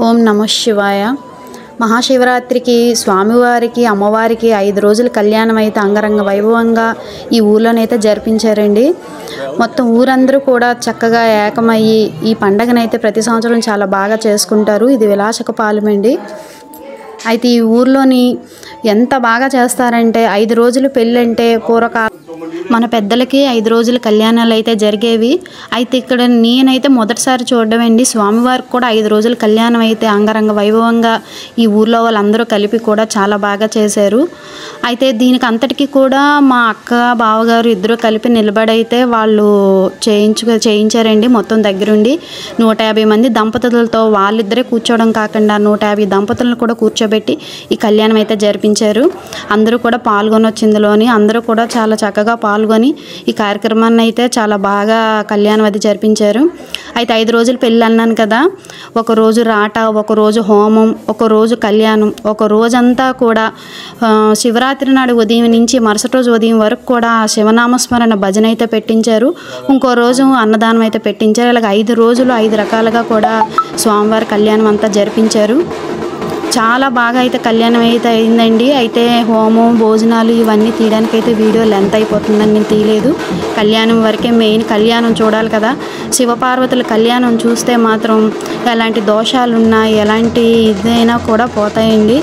ఓం నమః శివాయ. మహాశివరాత్రికి స్వామివారికి అమ్మవారికి 5 రోజుల కళ్యాణం అయితే అంగరంగ వైభవంగా ఈ ఊర్లోనైతే జరిపించారండి. మొత్తం ఊరందరూ కూడా చక్కగా ఏకమయ్యి ఈ పండగనైతే ప్రతి సంవత్సరం చాలా బాగా చేసుకుంటారు. ఇది విలాసకపాలెమండి. అయితే ఈ ఊర్లోని ఎంత బాగా చేస్తారంటే 5 రోజులు పెళ్ళంటే మన పెద్దలకి 5 రోజుల కళ్యాణాలు అయితే జరిగేవి. అయితే ఇక్కడ నేనైతే మొదటిసారి చూడడం అండి. స్వామివారికి కూడా 5 రోజుల కళ్యాణం అయితే అంగరంగ వైభవంగా ఈ ఊర్లో వాళ్ళందరూ కలిపి కూడా చాలా బాగా చేశారు. అయితే దీనికి అంతటికీ కూడా మా అక్క బావగారు ఇద్దరు కలిపి నిలబడైతే వాళ్ళు చేయించారండి. మొత్తం దగ్గరుండి 150 మంది దంపతులతో వాళ్ళిద్దరే కూర్చోవడం కాకుండా 150 దంపతులను కూడా కూర్చోబెట్టి ఈ కళ్యాణం అయితే జరిపించారు. అందరూ కూడా పాల్గొనొచ్చు. ఇందులోని అందరూ కూడా చాలా చక్కగా పాల్గొని ఈ కార్యక్రమాన్ని అయితే చాలా బాగా కళ్యాణం అది జరిపించారు. అయితే 5 రోజులు పెళ్ళి అన్నాను కదా, ఒకరోజు రాట, ఒకరోజు హోమం, ఒకరోజు కళ్యాణం, ఒక రోజంతా కూడా శివరాత్రి నాడు ఉదయం నుంచి మరుసటి రోజు ఉదయం వరకు కూడా శివనామస్మరణ భజన అయితే పెట్టించారు. ఇంకో రోజు అన్నదానం అయితే పెట్టించారు. ఇలాగ 5 రోజులు 5 రకాలుగా కూడా స్వామివారి కళ్యాణం అంతా జరిపించారు. చాలా బాగా అయితే కళ్యాణం అయితే అయిందండి. అయితే హోమం భోజనాలు ఇవన్నీ తీయడానికైతే వీడియో లెంత్ అయిపోతుందని నేను తీయలేదు. కళ్యాణం వరకే మెయిన్. కళ్యాణం చూడాలి కదా. శివపార్వతుల కళ్యాణం చూస్తే మాత్రం ఎలాంటి దోషాలున్నా ఎలాంటి ఇదైనా కూడా పోతాయండి.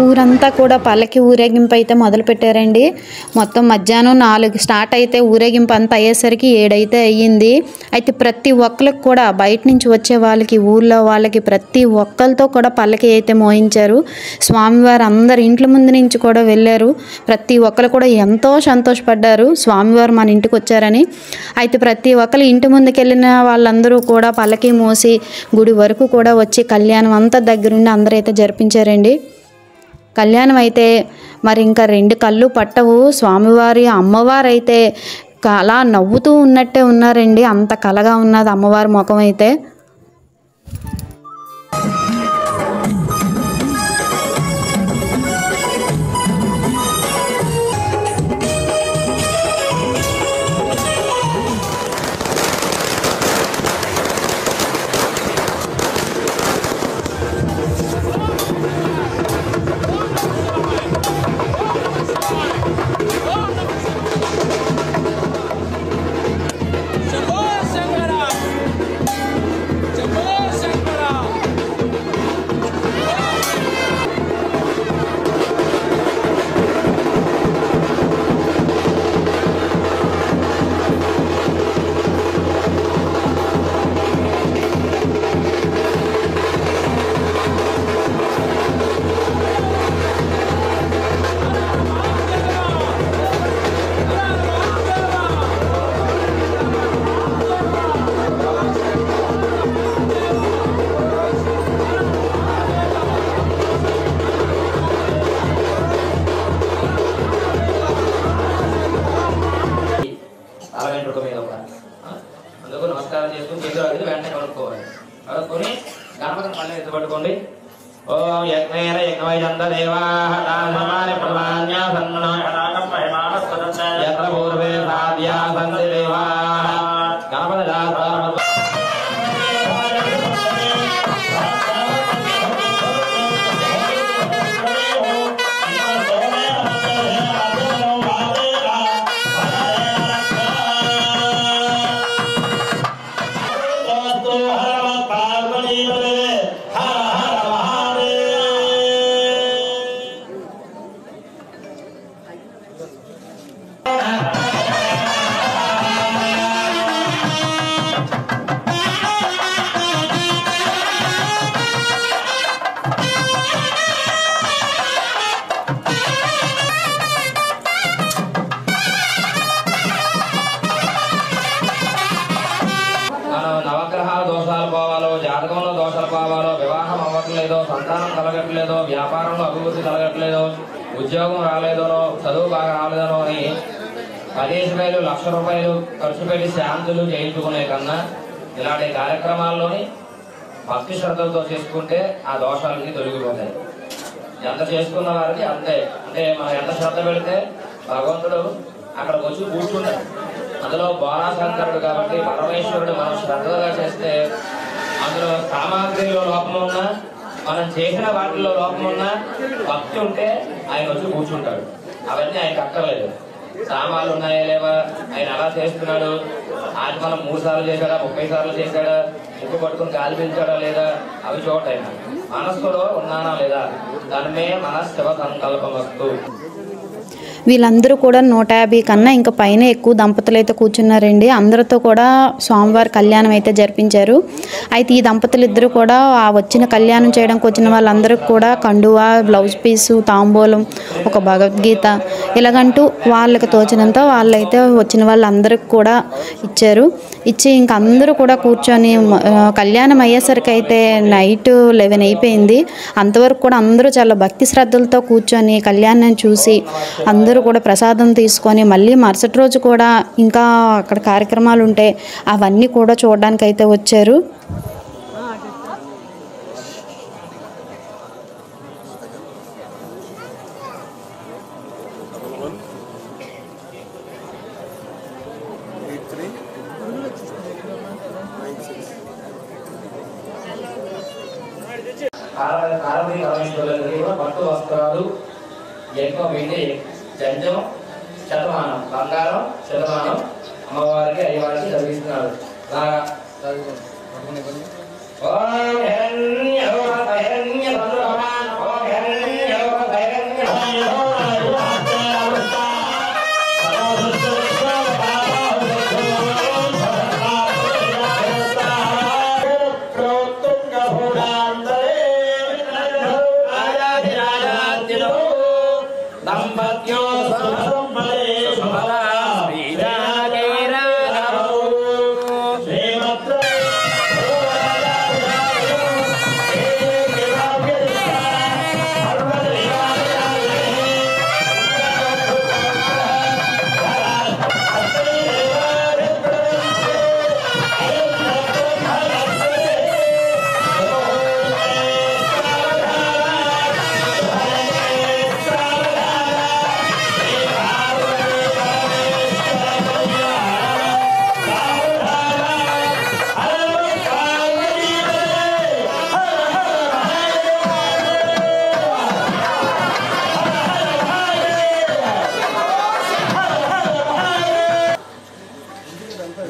ఊరంతా కూడా పల్లకి ఊరేగింపు అయితే మొదలు పెట్టారండి. మొత్తం మధ్యాహ్నం 4 స్టార్ట్ అయితే ఊరేగింపు అంతా అయ్యేసరికి 7 అయితే అయ్యింది. అయితే ప్రతి ఒక్కరికి కూడా బయట నుంచి వచ్చే వాళ్ళకి ఊళ్ళో వాళ్ళకి ప్రతి ఒక్కరితో కూడా పల్లకి అయితే మోయించారు. స్వామివారు అందరు ఇంట్ల ముందు నుంచి కూడా వెళ్ళారు. ప్రతి ఒక్కరు కూడా ఎంతో సంతోషపడ్డారు స్వామివారు మన ఇంటికి వచ్చారని. అయితే ప్రతి ఒక్కరు ఇంటి ముందుకు వెళ్ళిన వాళ్ళందరూ కూడా పల్లకి మోసి గుడి వరకు కూడా వచ్చి కళ్యాణం అంతా దగ్గరుండి అందరూ అయితే జరిపించారండి. కళ్యాణం అయితే మరి ఇంకా 2 కళ్ళు పట్టవు. స్వామివారి అమ్మవారు అయితే అలా నవ్వుతూ ఉన్నట్టే ఉన్నారండి. అంత కలగా ఉన్నది అమ్మవారి ముఖం అయితే. మళ్ళీ ఎత్తుపట్టుకోండి. ఓం యజ్ఞేన యజ్ఞవైదంత దేవాః తాసమాని ప్రధాన్యాసన్నో యత్ర పూర్వే సాధ్యా సంతి దేవాః గణపతిదాస సంతానం కలగట్లేదో, వ్యాపారంలో అభివృద్ధి కలగట్లేదో, ఉద్యోగం రాలేదనో, చదువు బాగా రాలేదనో అని 10,000 లక్ష రూపాయలు ఖర్చు పెట్టి శాంతులు చేయించుకునే కన్నా ఇలాంటి కార్యక్రమాల్లోని భక్తి శ్రద్ధలతో చేసుకుంటే ఆ దోషాలకి తొలగిపోతాయి. ఎంత చేసుకున్న వారికి అంతే. అంటే మనం ఎంత శ్రద్ధ పెడితే భగవంతుడు అక్కడికి వచ్చి కూర్చుంటాడు. అందులో బోలాశంకరుడు కాబట్టి పరమేశ్వరుడు మనం శ్రద్ధగా చేస్తే అందులో సామాగ్రిలో లోపం ఉన్నా, మనం చేసిన వాటిల్లో లోపం ఉన్నా భక్తి ఉంటే ఆయన వచ్చి కూర్చుంటాడు. అవన్నీ ఆయనకు అక్కర్లేదు. సామాన్లు ఉన్నాయా లేవా, ఆయన అలా చేస్తున్నాడు, ఆయన మనం 3 సార్లు చేశాడా, 30 సార్లు చేశాడా, ముక్కు పట్టుకుని గాలి పీల్చాడా లేదా, అవి చూడటం. మనస్సులో ఉన్నానా లేదా, దానిమే మన శివ సంకల్పం వస్తు. వీళ్ళందరూ కూడా 150 కన్నా ఇంకా పైన ఎక్కువ దంపతులు అయితే కూర్చున్నారండి. అందరితో కూడా స్వామివారి కళ్యాణం అయితే జరిపించారు. అయితే ఈ దంపతులు ఇద్దరు కూడా ఆ వచ్చిన కళ్యాణం చేయడానికి వచ్చిన వాళ్ళందరికీ కూడా కండువా, బ్లౌజ్ పీసు, తాంబూలం, ఒక భగవద్గీత ఇలాగంటూ వాళ్ళకి తోచినంత వాళ్ళైతే వచ్చిన వాళ్ళందరికీ కూడా ఇచ్చారు. ఇచ్చి ఇంక అందరూ కూడా కూర్చొని కళ్యాణం అయ్యేసరికి అయితే నైట్ 11 అయిపోయింది. అంతవరకు కూడా అందరూ చాలా భక్తి శ్రద్ధలతో కూర్చొని కళ్యాణాన్ని చూసి అందరూ కూడా ప్రసాదం తీసుకొని మళ్ళీ మరుసటి రోజు కూడా ఇంకా అక్కడ కార్యక్రమాలు ఉంటే అవన్నీ కూడా చూడడానికి అయితే వచ్చారు. పట్టు వస్త్రాలు, ఎక్కువ వెండి, జంజం, శతమానం, బంగారం శతమానం అమ్మవారికి అయ్యవారికి చదివిస్తున్నారు.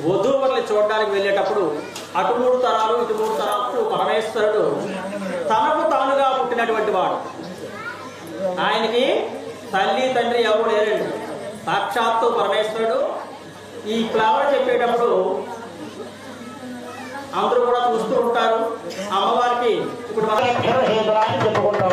వధూవరులు చూడడానికి వెళ్ళేటప్పుడు అటు 3 తరాలు ఇటు 3 తరాలు పరమేశ్వరుడు తనకు తానుగా పుట్టినటువంటి వాడు. ఆయనకి తల్లి తండ్రి ఎవరు లేరండి, సాక్షాత్తు పరమేశ్వరుడు. ఈ ఫ్లవర్ చెప్పేటప్పుడు అందరూ కూడా చూస్తూ ఉంటారు. అమ్మవారికి ఇప్పుడు చెప్పుకుంటాం.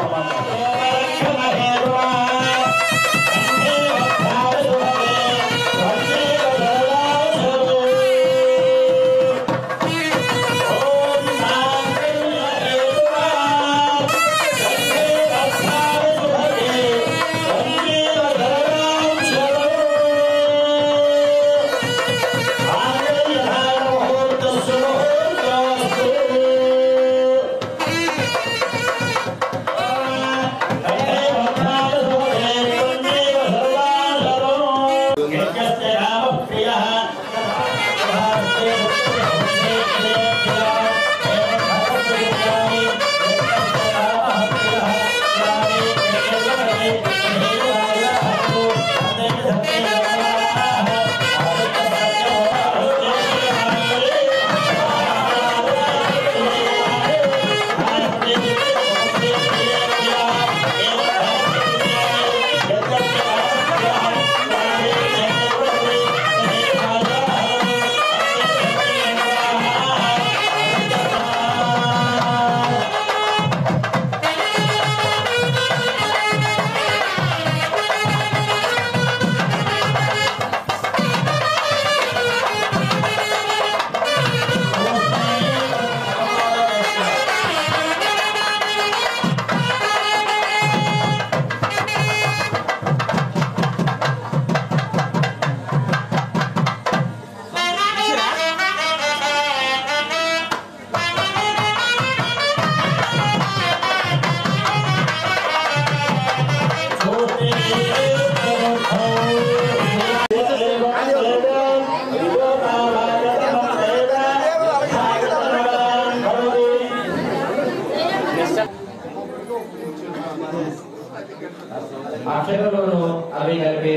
అక్షతలను అవి కలిపి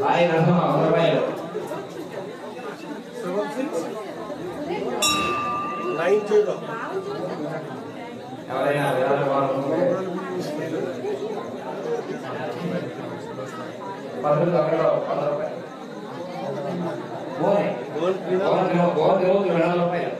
వారి రసం 100 రూపాయలు. ఎవరైనా విరాళాలు కావాలనుకుంటే పద్ధతులు అక్కడ 100 రూపాయలు. గోధుమ 200 రూపాయలు.